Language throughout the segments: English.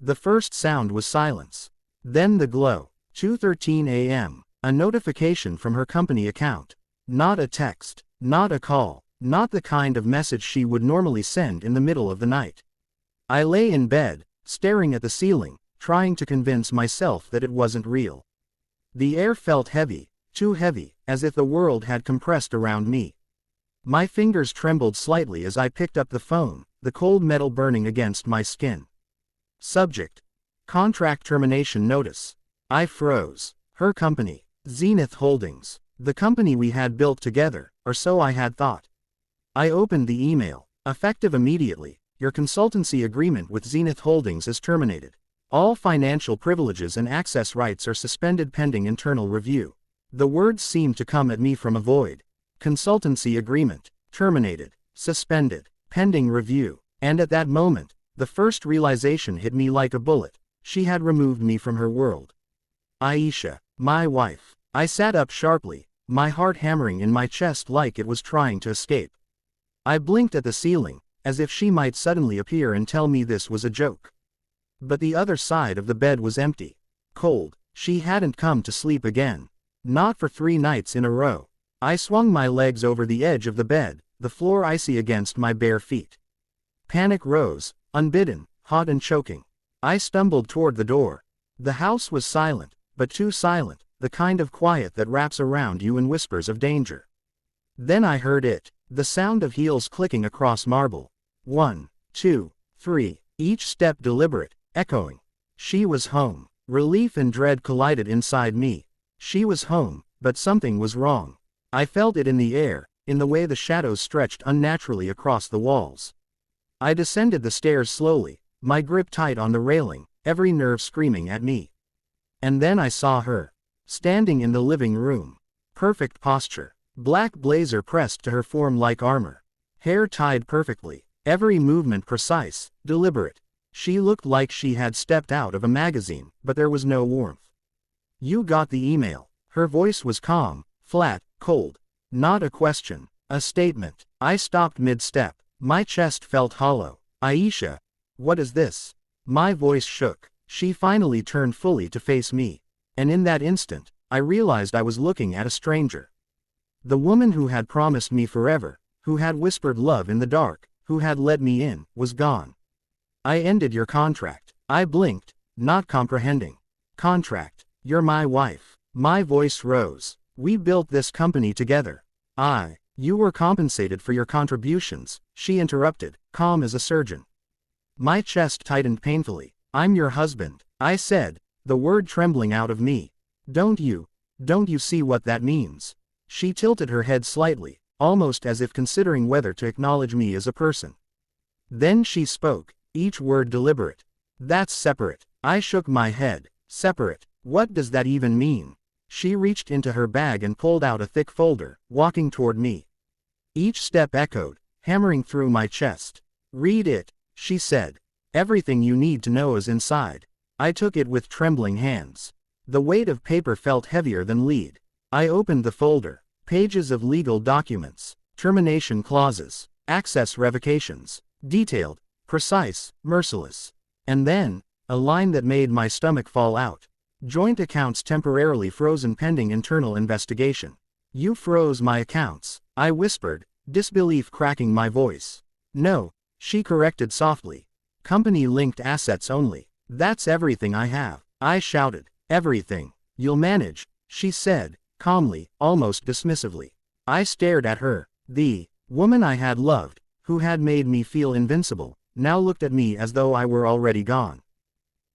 The first sound was silence. Then the glow. 2:13 a.m. A notification from her company account. Not a text, not a call, not the kind of message she would normally send in the middle of the night. I lay in bed, staring at the ceiling, trying to convince myself that it wasn't real. The air felt heavy, too heavy, as if the world had compressed around me. My fingers trembled slightly as I picked up the phone, the cold metal burning against my skin. Subject: contract termination notice. I froze. Her company, Zenith Holdings. The company we had built together, or so I had thought. I opened the email. Effective immediately, your consultancy agreement with Zenith Holdings is terminated. All financial privileges and access rights are suspended pending internal review. The words seemed to come at me from a void. Consultancy agreement, terminated, suspended, pending review. And at that moment, the first realization hit me like a bullet. She had removed me from her world. Aisha, my wife. I sat up sharply, my heart hammering in my chest like it was trying to escape. I blinked at the ceiling, as if she might suddenly appear and tell me this was a joke. But the other side of the bed was empty. Cold. She hadn't come to sleep again. Not for 3 nights in a row. I swung my legs over the edge of the bed, the floor icy against my bare feet. Panic rose, unbidden, hot and choking. I stumbled toward the door. The house was silent, but too silent, the kind of quiet that wraps around you in whispers of danger. Then I heard it, the sound of heels clicking across marble. 1, 2, 3, each step deliberate, echoing. She was home. Relief and dread collided inside me. She was home, but something was wrong. I felt it in the air, in the way the shadows stretched unnaturally across the walls. I descended the stairs slowly, my grip tight on the railing, every nerve screaming at me. And then I saw her. Standing in the living room. Perfect posture. Black blazer pressed to her form like armor. Hair tied perfectly. Every movement precise, deliberate. She looked like she had stepped out of a magazine, but there was no warmth. You got the email. Her voice was calm, flat, cold. Not a question, a statement. I stopped mid-step. My chest felt hollow. Aisha, what is this? My voice shook. She finally turned fully to face me. And in that instant, I realized I was looking at a stranger. The woman who had promised me forever, who had whispered love in the dark, who had let me in, was gone. I ended your contract. I blinked, not comprehending. Contract. You're my wife. My voice rose. We built this company together. You were compensated for your contributions, she interrupted, calm as a surgeon. My chest tightened painfully. I'm your husband, I said, the word trembling out of me. Don't you see what that means? She tilted her head slightly, almost as if considering whether to acknowledge me as a person. Then she spoke, each word deliberate. That's separate. I shook my head. Separate. What does that even mean? She reached into her bag and pulled out a thick folder, walking toward me. Each step echoed, hammering through my chest. Read it, she said. Everything you need to know is inside. I took it with trembling hands. The weight of paper felt heavier than lead. I opened the folder. Pages of legal documents, termination clauses, access revocations, detailed, precise, merciless. And then, a line that made my stomach fall out. Joint accounts temporarily frozen pending internal investigation. You froze my accounts, I whispered, disbelief cracking my voice. No, she corrected softly. Company-linked assets only. That's everything I have, I shouted. Everything. You'll manage, she said, calmly, almost dismissively. I stared at her. The woman I had loved, who had made me feel invincible, now looked at me as though I were already gone.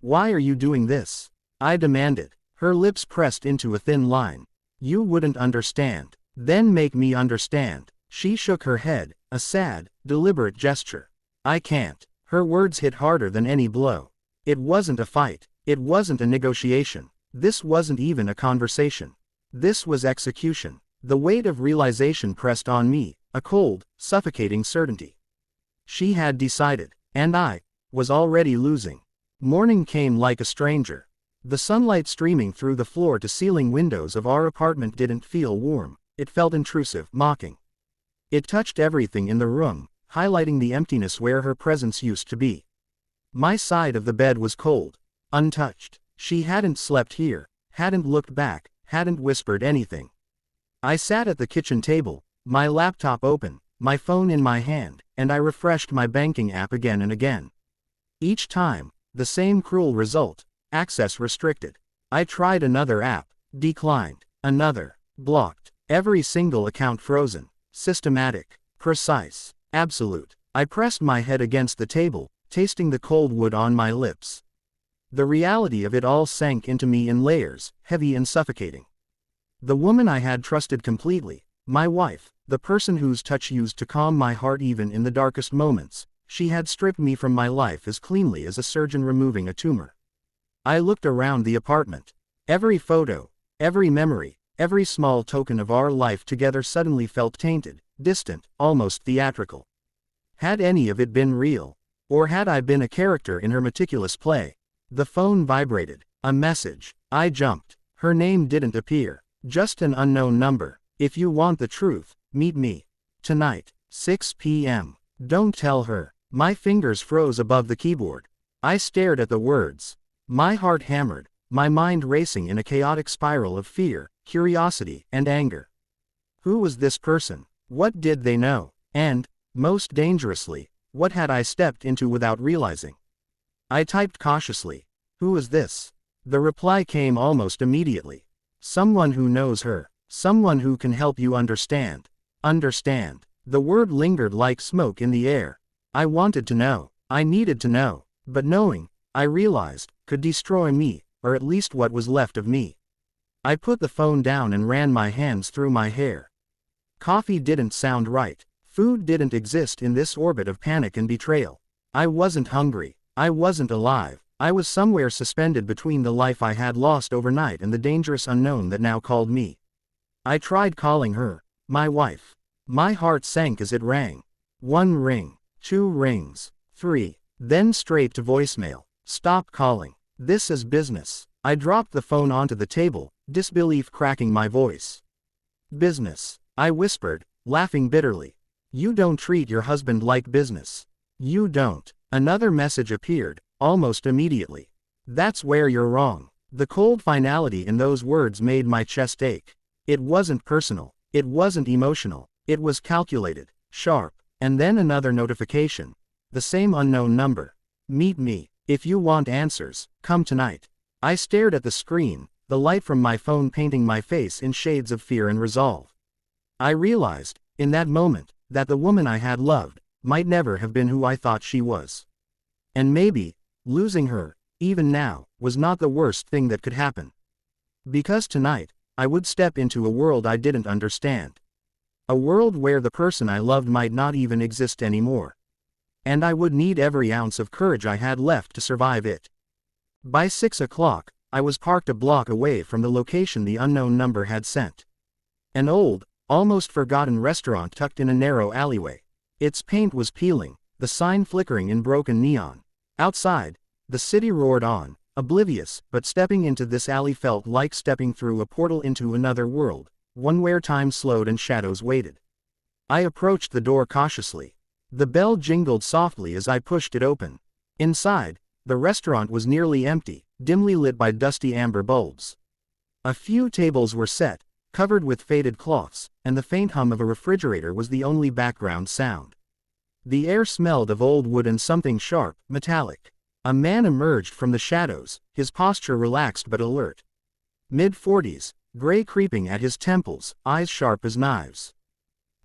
Why are you doing this? I demanded. Her lips pressed into a thin line. You wouldn't understand. Then make me understand. She shook her head, a sad, deliberate gesture. I can't. Her words hit harder than any blow. It wasn't a fight. It wasn't a negotiation. This wasn't even a conversation. This was execution. The weight of realization pressed on me, a cold, suffocating certainty. She had decided, and I was already losing. Morning came like a stranger. The sunlight streaming through the floor-to-ceiling windows of our apartment didn't feel warm, it felt intrusive, mocking. It touched everything in the room, highlighting the emptiness where her presence used to be. My side of the bed was cold, untouched. She hadn't slept here, hadn't looked back, hadn't whispered anything. I sat at the kitchen table, my laptop open, my phone in my hand, and I refreshed my banking app again and again. Each time, the same cruel result: access restricted. I tried another app, declined. Another, blocked. Every single account frozen. Systematic, precise, absolute. I pressed my head against the table, tasting the cold wood on my lips. The reality of it all sank into me in layers, heavy and suffocating. The woman I had trusted completely, my wife, the person whose touch used to calm my heart even in the darkest moments, she had stripped me from my life as cleanly as a surgeon removing a tumor. I looked around the apartment. Every photo, every memory, every small token of our life together suddenly felt tainted, distant, almost theatrical. Had any of it been real? Or had I been a character in her meticulous play? The phone vibrated. A message. I jumped. Her name didn't appear. Just an unknown number. If you want the truth, meet me tonight, 6 p.m. Don't tell her. My fingers froze above the keyboard. I stared at the words. My heart hammered, my mind racing in a chaotic spiral of fear, curiosity, and anger. Who was this person? What did they know? And, most dangerously, what had I stepped into without realizing? I typed cautiously. Who is this? The reply came almost immediately. Someone who knows her. Someone who can help you understand. Understand. The word lingered like smoke in the air. I wanted to know. I needed to know. But knowing, I realized, could destroy me, or at least what was left of me. I put the phone down and ran my hands through my hair. Coffee didn't sound right. Food didn't exist in this orbit of panic and betrayal. I wasn't hungry. I wasn't alive. I was somewhere suspended between the life I had lost overnight and the dangerous unknown that now called me. I tried calling her, my wife. My heart sank as it rang. 1 ring, 2 rings, 3, then straight to voicemail. Stop calling. This is business. I dropped the phone onto the table, disbelief cracking my voice. Business, I whispered, laughing bitterly. You don't treat your husband like business. You don't. Another message appeared, almost immediately. That's where you're wrong. The cold finality in those words made my chest ache. It wasn't personal. It wasn't emotional. It was calculated, sharp. And then another notification. The same unknown number. Meet me. If you want answers, come tonight. I stared at the screen, the light from my phone painting my face in shades of fear and resolve. I realized, in that moment, that the woman I had loved might never have been who I thought she was. And maybe, losing her, even now, was not the worst thing that could happen. Because tonight, I would step into a world I didn't understand. A world where the person I loved might not even exist anymore. And I would need every ounce of courage I had left to survive it. By 6 o'clock, I was parked a block away from the location the unknown number had sent. An old, almost forgotten restaurant tucked in a narrow alleyway. Its paint was peeling, the sign flickering in broken neon. Outside, the city roared on, oblivious, but stepping into this alley felt like stepping through a portal into another world, one where time slowed and shadows waited. I approached the door cautiously. The bell jingled softly as I pushed it open. Inside, the restaurant was nearly empty, dimly lit by dusty amber bulbs. A few tables were set, covered with faded cloths, and the faint hum of a refrigerator was the only background sound. The air smelled of old wood and something sharp, metallic. A man emerged from the shadows, his posture relaxed but alert. Mid-40s, gray creeping at his temples, eyes sharp as knives.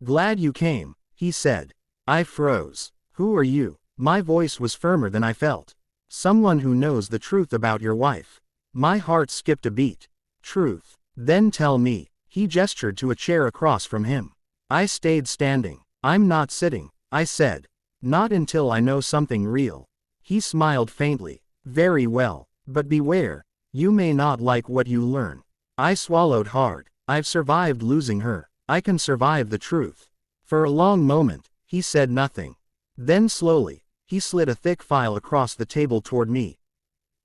Glad you came, he said. I froze. Who are you? My voice was firmer than I felt. Someone who knows the truth about your wife. My heart skipped a beat. Truth. Then tell me. He gestured to a chair across from him. I stayed standing. I'm not sitting, I said. Not until I know something real. He smiled faintly. Very well. But beware. You may not like what you learn. I swallowed hard. I've survived losing her. I can survive the truth. For a long moment, he said nothing. Then slowly, he slid a thick file across the table toward me.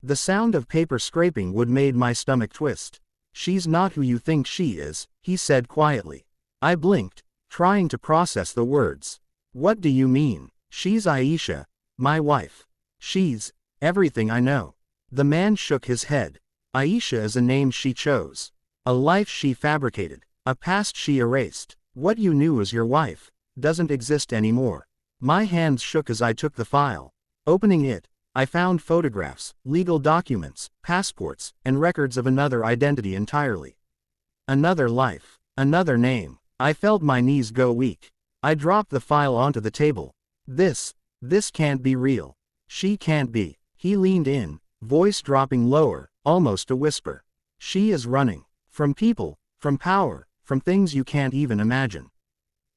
The sound of paper scraping wood made my stomach twist. She's not who you think she is, he said quietly. I blinked, trying to process the words. What do you mean? She's Aisha, my wife. She's everything I know. The man shook his head. Aisha is a name she chose. A life she fabricated. A past she erased. What you knew as your wife doesn't exist anymore. My hands shook as I took the file. Opening it, I found photographs, legal documents, passports, and records of another identity entirely. Another life. Another name. I felt my knees go weak. I dropped the file onto the table. This can't be real. She can't be. He leaned in, voice dropping lower, almost a whisper. She is running. From people, from power, from things you can't even imagine.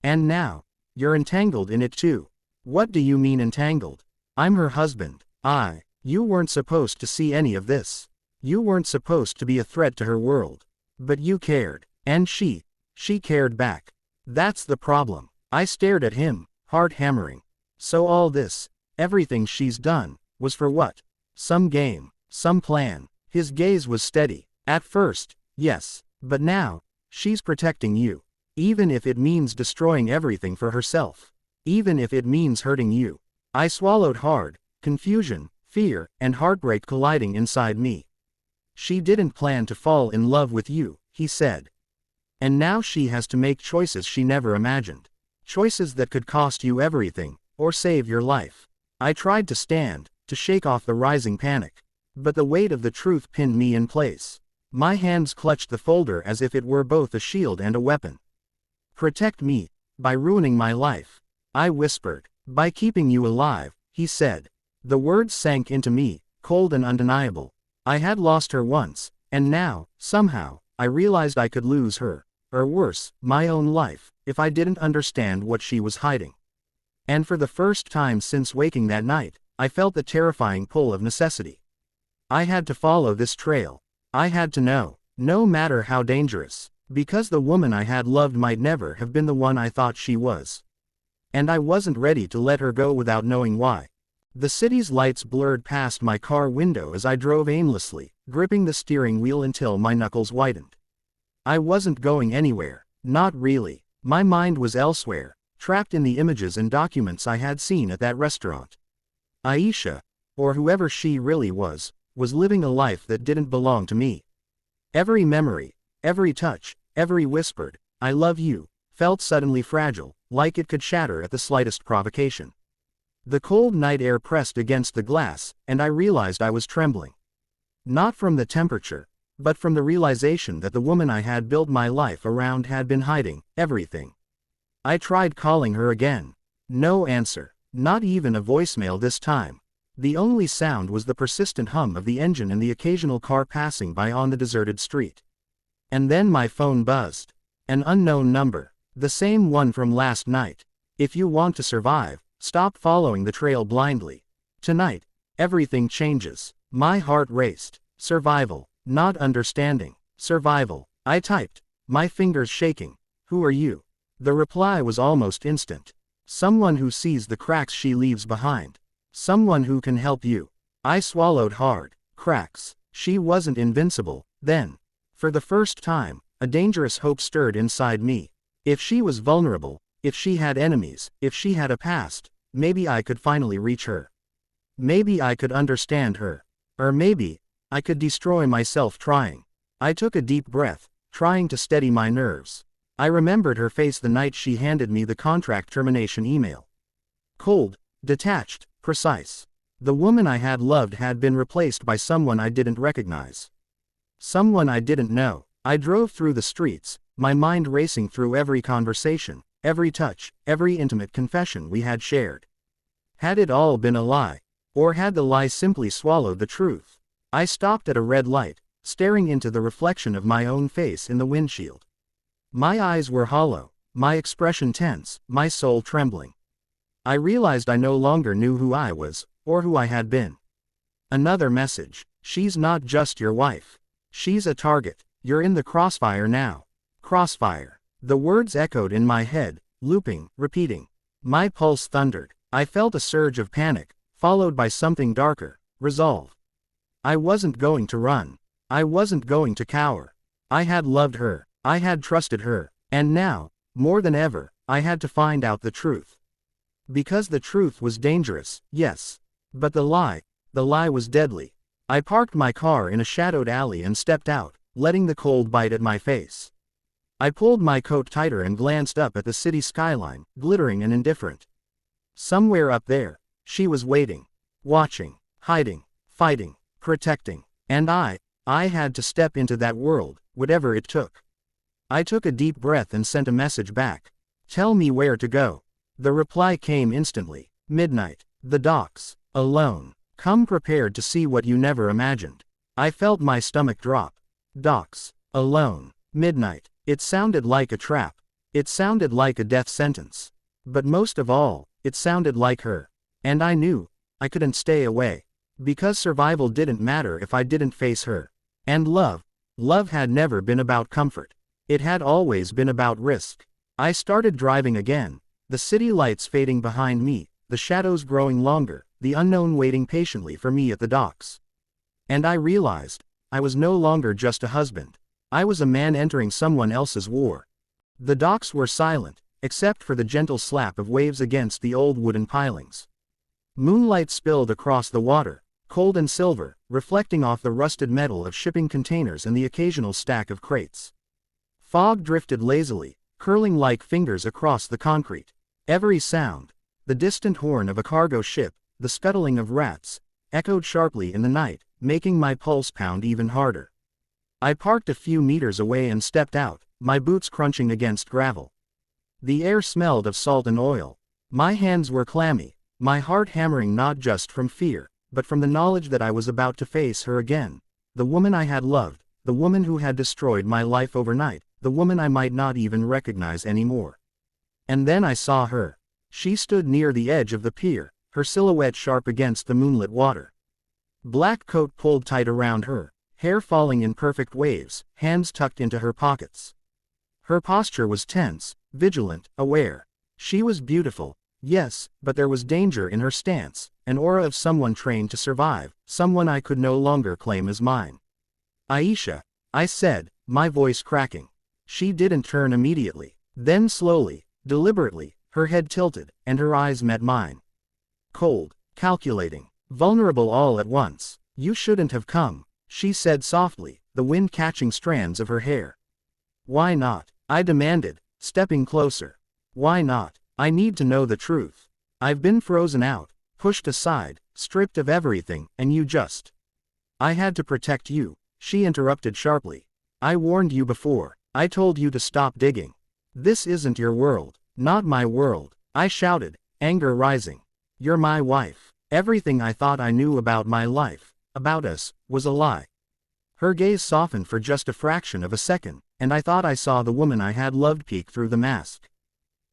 And now, you're entangled in it too. What do you mean entangled? I'm her husband. You weren't supposed to see any of this. You weren't supposed to be a threat to her world. But you cared. And she cared back. That's the problem. I stared at him, heart hammering. So all this, everything she's done, was for what? Some game, some plan. His gaze was steady. At first, yes. But now, she's protecting you. Even if it means destroying everything for herself. Even if it means hurting you. I swallowed hard, confusion, fear, and heartbreak colliding inside me. She didn't plan to fall in love with you, he said. And now she has to make choices she never imagined. Choices that could cost you everything, or save your life. I tried to stand, to shake off the rising panic. But the weight of the truth pinned me in place. My hands clutched the folder as if it were both a shield and a weapon. Protect me, by ruining my life. I whispered. By keeping you alive, he said. The words sank into me, cold and undeniable. I had lost her once, and now, somehow, I realized I could lose her, or worse, my own life, if I didn't understand what she was hiding. And for the first time since waking that night, I felt the terrifying pull of necessity. I had to follow this trail. I had to know, no matter how dangerous, because the woman I had loved might never have been the one I thought she was. And I wasn't ready to let her go without knowing why. The city's lights blurred past my car window as I drove aimlessly, gripping the steering wheel until my knuckles whitened. I wasn't going anywhere, not really. My mind was elsewhere, trapped in the images and documents I had seen at that restaurant. Aisha, or whoever she really was living a life that didn't belong to me. Every memory, every touch, every whispered, "I love you," felt suddenly fragile, like it could shatter at the slightest provocation. The cold night air pressed against the glass, and I realized I was trembling. Not from the temperature, but from the realization that the woman I had built my life around had been hiding everything. I tried calling her again. No answer, not even a voicemail this time. The only sound was the persistent hum of the engine and the occasional car passing by on the deserted street. And then my phone buzzed. An unknown number. The same one from last night. If you want to survive, stop following the trail blindly. Tonight, everything changes. My heart raced. Survival, not understanding. Survival. I typed, my fingers shaking. Who are you? The reply was almost instant. Someone who sees the cracks she leaves behind. Someone who can help you. I swallowed hard. Cracks. She wasn't invincible, then. For the first time, a dangerous hope stirred inside me. If she was vulnerable, if she had enemies, if she had a past, maybe I could finally reach her. Maybe I could understand her. Or maybe, I could destroy myself trying. I took a deep breath, trying to steady my nerves. I remembered her face the night she handed me the contract termination email. Cold, detached, precise. The woman I had loved had been replaced by someone I didn't recognize. Someone I didn't know. I drove through the streets, my mind racing through every conversation, every touch, every intimate confession we had shared. Had it all been a lie? Or had the lie simply swallowed the truth? I stopped at a red light, staring into the reflection of my own face in the windshield. My eyes were hollow, my expression tense, my soul trembling. I realized I no longer knew who I was, or who I had been. Another message. She's not just your wife. She's a target. You're in the crossfire now. Crossfire. The words echoed in my head, looping, repeating. My pulse thundered. I felt a surge of panic, followed by something darker, resolve. I wasn't going to run. I wasn't going to cower. I had loved her. I had trusted her. And now, more than ever, I had to find out the truth. Because the truth was dangerous, yes. But the lie was deadly. I parked my car in a shadowed alley and stepped out, letting the cold bite at my face. I pulled my coat tighter and glanced up at the city skyline, glittering and indifferent. Somewhere up there, she was waiting, watching, hiding, fighting, protecting, and I had to step into that world, whatever it took. I took a deep breath and sent a message back. Tell me where to go. The reply came instantly. Midnight. The docks. Alone. Come prepared to see what you never imagined. I felt my stomach drop. Docks. Alone. Midnight. It sounded like a trap. It sounded like a death sentence. But most of all, it sounded like her. And I knew I couldn't stay away. Because survival didn't matter if I didn't face her. And love had never been about comfort. It had always been about risk. I started driving again, the city lights fading behind me, the shadows growing longer, the unknown waiting patiently for me at the docks. And I realized I was no longer just a husband. I was a man entering someone else's war. The docks were silent, except for the gentle slap of waves against the old wooden pilings. Moonlight spilled across the water, cold and silver, reflecting off the rusted metal of shipping containers and the occasional stack of crates. Fog drifted lazily, curling like fingers across the concrete. Every sound, the distant horn of a cargo ship, the scuttling of rats, echoed sharply in the night, making my pulse pound even harder. I parked a few meters away and stepped out, my boots crunching against gravel. The air smelled of salt and oil. My hands were clammy, my heart hammering not just from fear, but from the knowledge that I was about to face her again, the woman I had loved, the woman who had destroyed my life overnight, the woman I might not even recognize anymore. And then I saw her. She stood near the edge of the pier, her silhouette sharp against the moonlit water. Black coat pulled tight around her, hair falling in perfect waves, hands tucked into her pockets. Her posture was tense, vigilant, aware. She was beautiful, yes, but there was danger in her stance, an aura of someone trained to survive, someone I could no longer claim as mine. Aisha, I said, my voice cracking. She didn't turn immediately. Then slowly, deliberately, her head tilted, and her eyes met mine. Cold, calculating, vulnerable all at once. You shouldn't have come, she said softly, the wind catching strands of her hair. Why not? I demanded, stepping closer. Why not? I need to know the truth. I've been frozen out, pushed aside, stripped of everything, and you just... I had to protect you, she interrupted sharply. I warned you before. I told you to stop digging. This isn't your world, not my world, I shouted, anger rising. You're my wife. Everything I thought I knew about my life, about us, was a lie. Her gaze softened for just a fraction of a second, and I thought I saw the woman I had loved peek through the mask.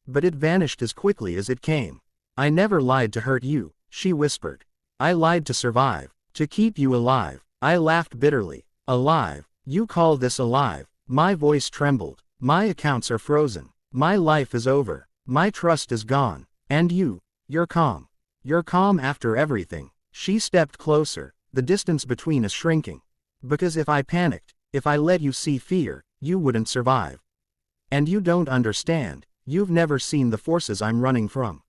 But it vanished as quickly as it came. I never lied to hurt you, she whispered. I lied to survive, to keep you alive. I laughed bitterly. Alive? You call this alive? My voice trembled. My accounts are frozen. My life is over. My trust is gone. And you're calm. You're calm after everything. She stepped closer, the distance between us shrinking. Because if I panicked, if I let you see fear, you wouldn't survive. And you don't understand. You've never seen the forces I'm running from.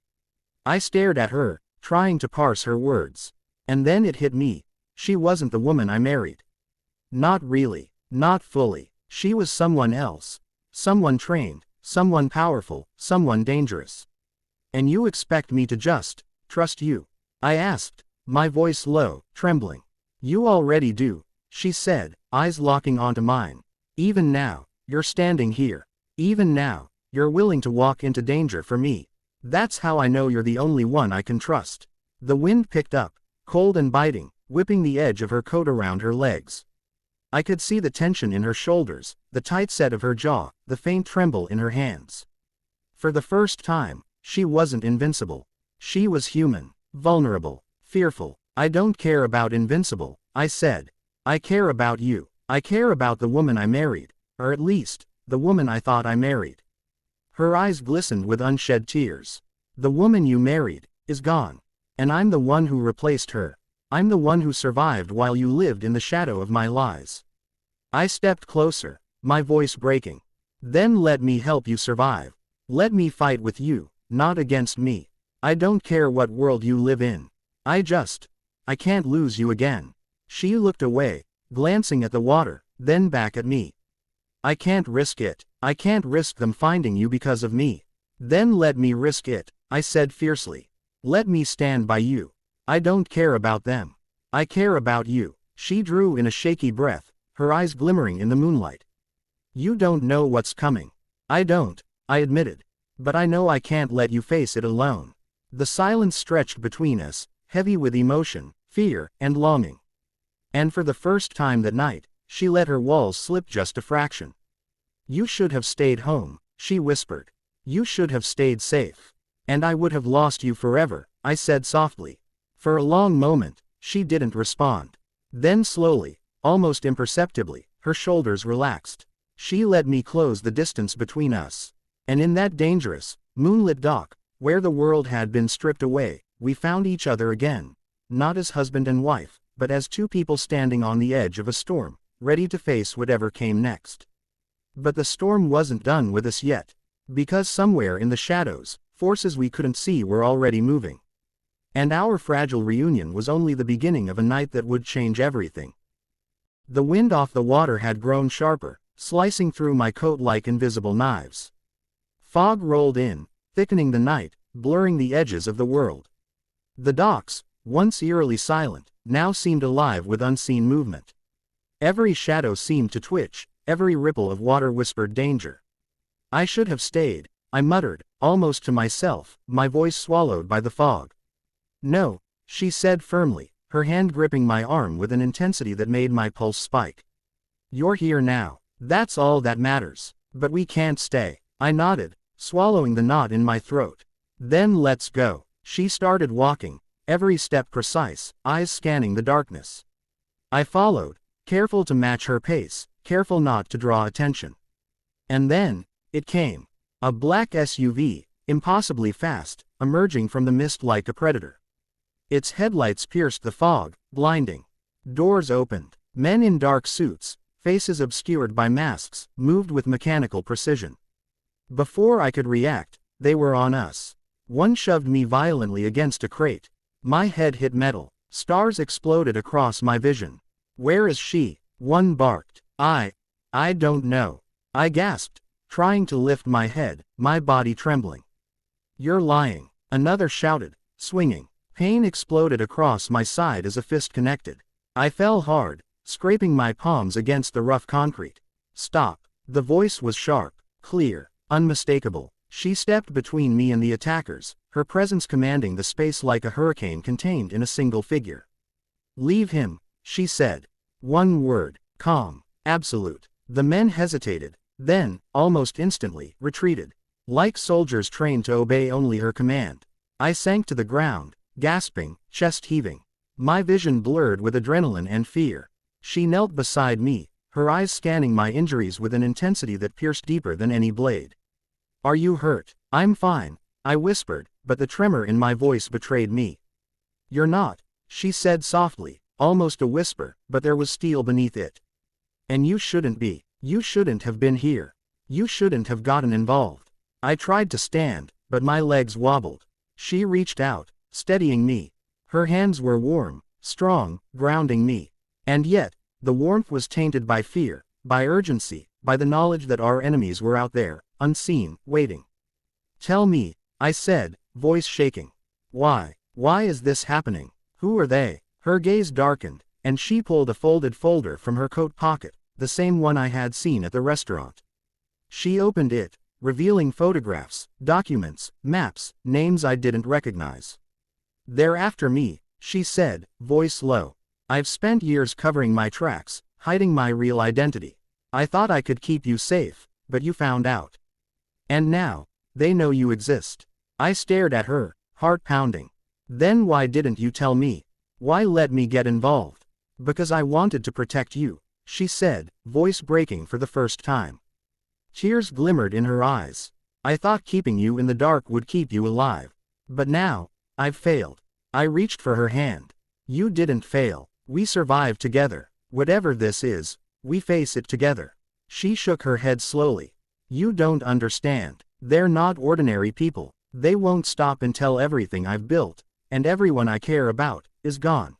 I stared at her, trying to parse her words. And then it hit me. She wasn't the woman I married. Not really. Not fully. She was someone else. Someone trained, someone powerful, someone dangerous. And you expect me to just trust you? I asked, my voice low, trembling. You already do, she said, eyes locking onto mine. Even now, you're standing here. Even now, you're willing to walk into danger for me. That's how I know you're the only one I can trust. The wind picked up, cold and biting, whipping the edge of her coat around her legs. I could see the tension in her shoulders, the tight set of her jaw, the faint tremble in her hands. For the first time, she wasn't invincible. She was human, vulnerable, fearful. I don't care about invincible, I said. I care about you. I care about the woman I married, or at least, the woman I thought I married. Her eyes glistened with unshed tears. The woman you married is gone. And I'm the one who replaced her. I'm the one who survived while you lived in the shadow of my lies. I stepped closer, my voice breaking. Then let me help you survive. Let me fight with you, not against me. I don't care what world you live in. I can't lose you again. She looked away, glancing at the water, then back at me. I can't risk it. I can't risk them finding you because of me. Then let me risk it, I said fiercely. Let me stand by you. I don't care about them. I care about you. She drew in a shaky breath, her eyes glimmering in the moonlight. You don't know what's coming. I don't, I admitted. But I know I can't let you face it alone. The silence stretched between us, heavy with emotion, fear, and longing. And for the first time that night, she let her walls slip just a fraction. You should have stayed home, she whispered. You should have stayed safe. And I would have lost you forever, I said softly. For a long moment, she didn't respond. Then slowly, almost imperceptibly, her shoulders relaxed. She let me close the distance between us. And in that dangerous, moonlit dock, where the world had been stripped away, we found each other again. Not as husband and wife, but as two people standing on the edge of a storm, ready to face whatever came next. But the storm wasn't done with us yet. Because somewhere in the shadows, forces we couldn't see were already moving. And our fragile reunion was only the beginning of a night that would change everything. The wind off the water had grown sharper, slicing through my coat like invisible knives. Fog rolled in, thickening the night, blurring the edges of the world. The docks, once eerily silent, now seemed alive with unseen movement. Every shadow seemed to twitch, every ripple of water whispered danger. I should have stayed, I muttered, almost to myself, my voice swallowed by the fog. No, she said firmly, her hand gripping my arm with an intensity that made my pulse spike. You're here now, that's all that matters. But we can't stay, I nodded, swallowing the knot in my throat. Then let's go. She started walking, every step precise, eyes scanning the darkness. I followed, careful to match her pace, careful not to draw attention. And then, it came. A black SUV, impossibly fast, emerging from the mist like a predator. Its headlights pierced the fog, blinding. Doors opened. Men in dark suits, faces obscured by masks, moved with mechanical precision. Before I could react, they were on us. One shoved me violently against a crate. My head hit metal. Stars exploded across my vision. Where is she? One barked. I don't know. I gasped, trying to lift my head, my body trembling. You're lying. Another shouted, swinging. Pain exploded across my side as a fist connected. I fell hard, scraping my palms against the rough concrete. Stop. The voice was sharp, clear, unmistakable. She stepped between me and the attackers, her presence commanding the space like a hurricane contained in a single figure. Leave him, she said. One word, calm, absolute. The men hesitated, then, almost instantly, retreated. Like soldiers trained to obey only her command. I sank to the ground, gasping, chest heaving. My vision blurred with adrenaline and fear. She knelt beside me, her eyes scanning my injuries with an intensity that pierced deeper than any blade. Are you hurt? I'm fine, I whispered, but the tremor in my voice betrayed me. You're not, she said softly, almost a whisper, but there was steel beneath it. And you shouldn't be. You shouldn't have been here. You shouldn't have gotten involved. I tried to stand, but my legs wobbled. She reached out, steadying me. Her hands were warm, strong, grounding me. And yet, the warmth was tainted by fear, by urgency, by the knowledge that our enemies were out there, unseen, waiting. Tell me, I said, voice shaking. Why is this happening? Who are they? Her gaze darkened, and she pulled a folded folder from her coat pocket, the same one I had seen at the restaurant. She opened it, revealing photographs, documents, maps, names I didn't recognize. They're after me, she said, voice low. I've spent years covering my tracks, hiding my real identity. I thought I could keep you safe, but you found out. And now, they know you exist. I stared at her, heart pounding. Then why didn't you tell me? Why let me get involved? Because I wanted to protect you, she said, voice breaking for the first time. Tears glimmered in her eyes. I thought keeping you in the dark would keep you alive. But now, I've failed. I reached for her hand. You didn't fail. We survived together. Whatever this is, we face it together. She shook her head slowly. You don't understand. They're not ordinary people. They won't stop until everything I've built, and everyone I care about, is gone.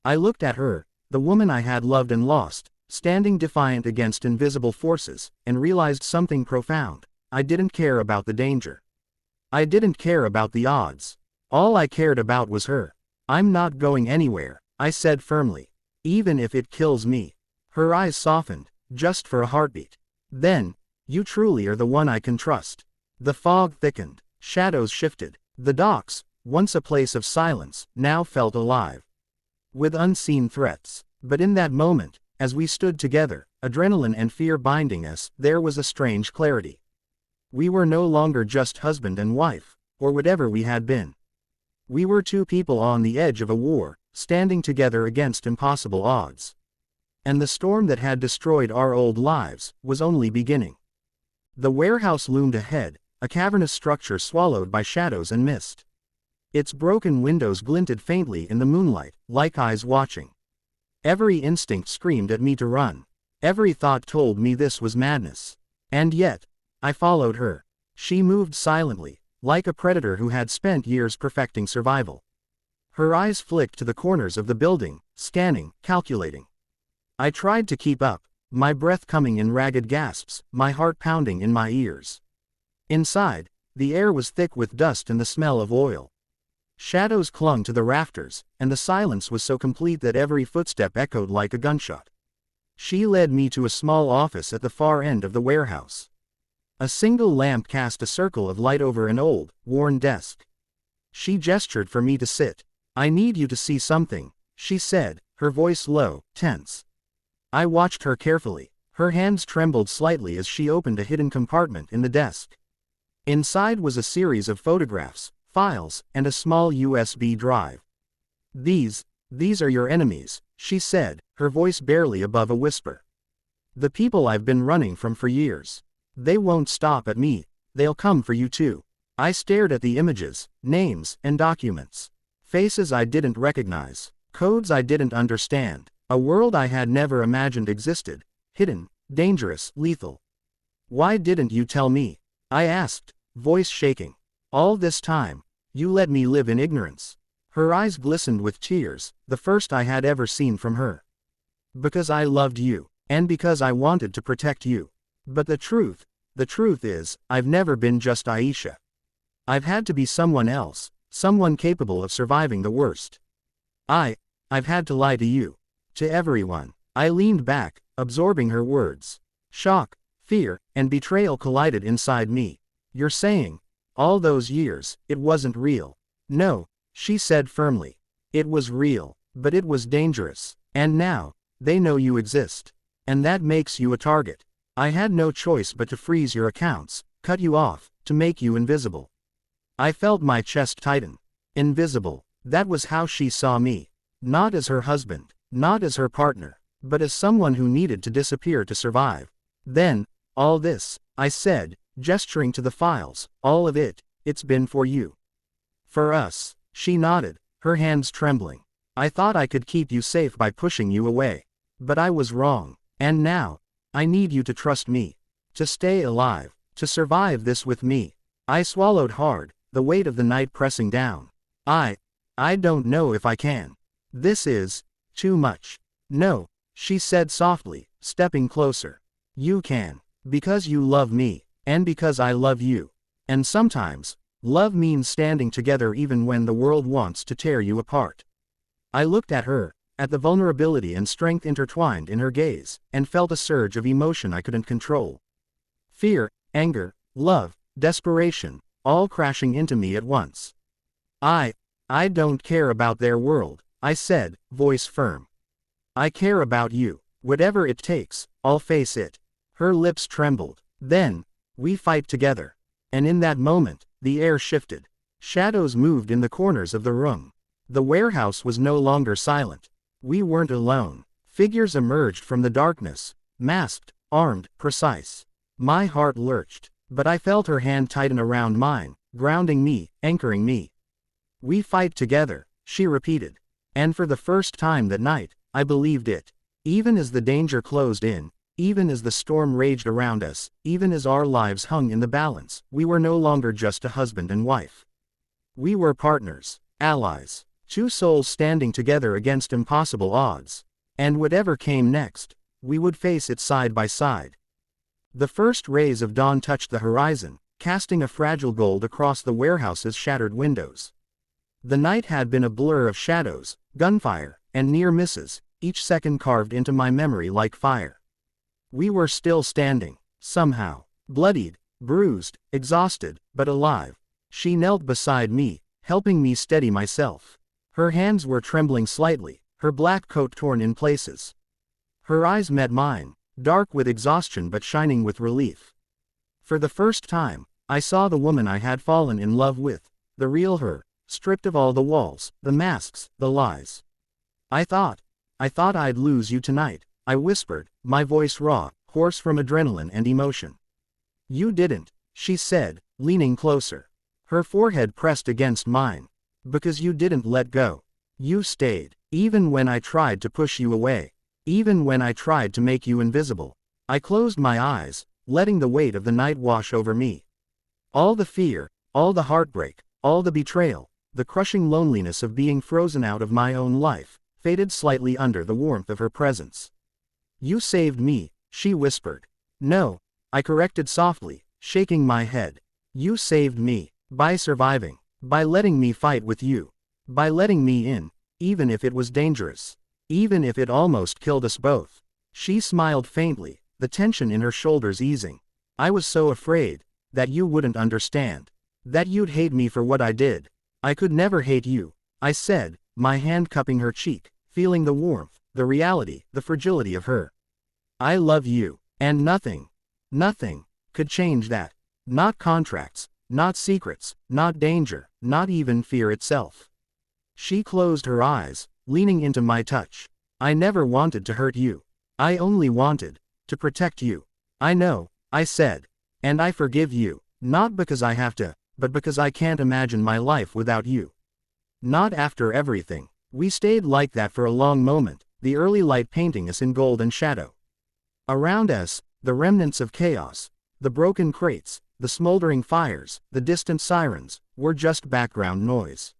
I looked at her, the woman I had loved and lost, standing defiant against invisible forces, and realized something profound. I didn't care about the danger. I didn't care about the odds. All I cared about was her. I'm not going anywhere, I said firmly. Even if it kills me. Her eyes softened, just for a heartbeat. Then, you truly are the one I can trust. The fog thickened, shadows shifted. The docks, once a place of silence, now felt alive with unseen threats. But in that moment, as we stood together, adrenaline and fear binding us, there was a strange clarity. We were no longer just husband and wife, or whatever we had been. We were two people on the edge of a war, standing together against impossible odds. And the storm that had destroyed our old lives was only beginning. The warehouse loomed ahead, a cavernous structure swallowed by shadows and mist. Its broken windows glinted faintly in the moonlight, like eyes watching. Every instinct screamed at me to run. Every thought told me this was madness. And yet, I followed her. She moved silently, like a predator who had spent years perfecting survival. Her eyes flicked to the corners of the building, scanning, calculating. I tried to keep up, my breath coming in ragged gasps, my heart pounding in my ears. Inside, the air was thick with dust and the smell of oil. Shadows clung to the rafters, and the silence was so complete that every footstep echoed like a gunshot. She led me to a small office at the far end of the warehouse. A single lamp cast a circle of light over an old, worn desk. She gestured for me to sit. I need you to see something, she said, her voice low, tense. I watched her carefully. Her hands trembled slightly as she opened a hidden compartment in the desk. Inside was a series of photographs, files, and a small USB drive. These are your enemies, she said, her voice barely above a whisper. The people I've been running from for years. They won't stop at me, they'll come for you too. I stared at the images, names, and documents. Faces I didn't recognize, codes I didn't understand, a world I had never imagined existed, hidden, dangerous, lethal. Why didn't you tell me? I asked, voice shaking. All this time, you let me live in ignorance. Her eyes glistened with tears, the first I had ever seen from her. Because I loved you, and because I wanted to protect you. But the truth is, I've never been just Aisha. I've had to be someone else, someone capable of surviving the worst. I've had to lie to you. To everyone. I leaned back, absorbing her words. Shock, fear, and betrayal collided inside me. You're saying, all those years, it wasn't real. No, she said firmly. It was real, but it was dangerous. And now, they know you exist. And that makes you a target. I had no choice but to freeze your accounts, cut you off, to make you invisible. I felt my chest tighten. Invisible. That was how she saw me. Not as her husband, not as her partner, but as someone who needed to disappear to survive. Then, all this, I said, gesturing to the files, all of it, it's been for you. For us, she nodded, her hands trembling. I thought I could keep you safe by pushing you away. But I was wrong. And now, I need you to trust me. To stay alive, to survive this with me. I swallowed hard, the weight of the night pressing down. I don't know if I can. This is too much. No, she said softly, stepping closer. You can. Because you love me, and because I love you. And sometimes, love means standing together even when the world wants to tear you apart. I looked at her, at the vulnerability and strength intertwined in her gaze, and felt a surge of emotion I couldn't control. Fear, anger, love, desperation, all crashing into me at once. I don't care about their world, I said, voice firm. I care about you. Whatever it takes, I'll face it. Her lips trembled. Then, we fight together. And in that moment, the air shifted. Shadows moved in the corners of the room. The warehouse was no longer silent. We weren't alone. Figures emerged from the darkness, masked, armed, precise. My heart lurched, but I felt her hand tighten around mine, grounding me, anchoring me. We fight together, she repeated. And for the first time that night, I believed it. Even as the danger closed in, even as the storm raged around us, even as our lives hung in the balance, we were no longer just a husband and wife. We were partners. allies. Two souls standing together against impossible odds. And whatever came next, we would face it side by side. The first rays of dawn touched the horizon, casting a fragile gold across the warehouse's shattered windows. The night had been a blur of shadows, gunfire, and near misses, each second carved into my memory like fire. We were still standing, somehow, bloodied, bruised, exhausted, but alive. She knelt beside me, helping me steady myself. Her hands were trembling slightly, her black coat torn in places. Her eyes met mine, dark with exhaustion but shining with relief. For the first time, I saw the woman I had fallen in love with, the real her, stripped of all the walls, the masks, the lies. I thought I'd lose you tonight, I whispered, my voice raw, hoarse from adrenaline and emotion. You didn't, she said, leaning closer. Her forehead pressed against mine. Because you didn't let go. You stayed, even when I tried to push you away. Even when I tried to make you invisible. I closed my eyes, letting the weight of the night wash over me. All the fear, all the heartbreak, all the betrayal, the crushing loneliness of being frozen out of my own life, faded slightly under the warmth of her presence. You saved me, she whispered. No, I corrected softly, shaking my head. You saved me, by surviving, by letting me fight with you, by letting me in, even if it was dangerous, even if it almost killed us both. She smiled faintly, the tension in her shoulders easing. I was so afraid that you wouldn't understand, that you'd hate me for what I did. I could never hate you, I said, my hand cupping her cheek, feeling the warmth, the reality, the fragility of her. I love you, and nothing could change that. Not contracts, not secrets, not danger, not even fear itself. She closed her eyes, leaning into my touch. I never wanted to hurt you. I only wanted to protect you. I know, I said. And I forgive you, not because I have to, but because I can't imagine my life without you. Not after everything. We stayed like that for a long moment, the early light painting us in gold and shadow. Around us, the remnants of chaos, the broken crates, the smoldering fires, the distant sirens, were just background noise.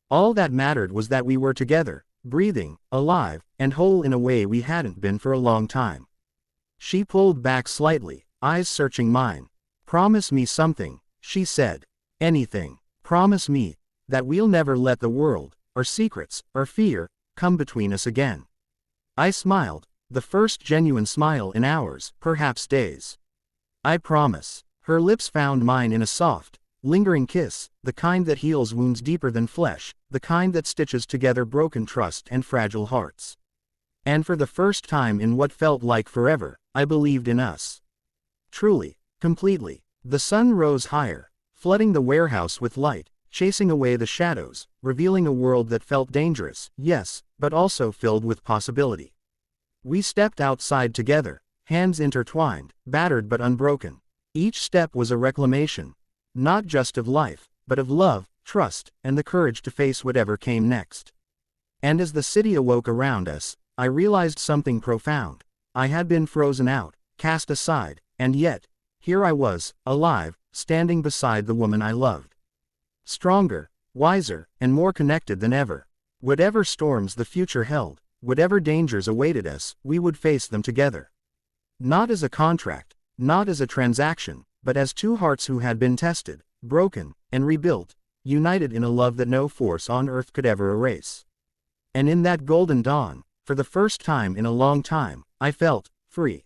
All that mattered was that we were together, breathing, alive, and whole in a way we hadn't been for a long time. She pulled back slightly, eyes searching mine. Promise me something, she said. Anything. Promise me that we'll never let the world, or secrets, or fear, come between us again. I smiled, the first genuine smile in hours, perhaps days. I promise. Her lips found mine in a soft, lingering kiss, the kind that heals wounds deeper than flesh, the kind that stitches together broken trust and fragile hearts. And for the first time in what felt like forever, I believed in us. Truly, completely. The sun rose higher, flooding the warehouse with light, chasing away the shadows, revealing a world that felt dangerous, yes, but also filled with possibility. We stepped outside together, hands intertwined, battered but unbroken. Each step was a reclamation, not just of life, but of love, trust, and the courage to face whatever came next. And as the city awoke around us, I realized something profound. I had been frozen out, cast aside, and yet, here I was, alive, standing beside the woman I loved. Stronger, wiser, and more connected than ever. Whatever storms the future held, whatever dangers awaited us, we would face them together. Not as a contract, not as a transaction, but as two hearts who had been tested, broken, and rebuilt, united in a love that no force on earth could ever erase. And in that golden dawn, for the first time in a long time, I felt free.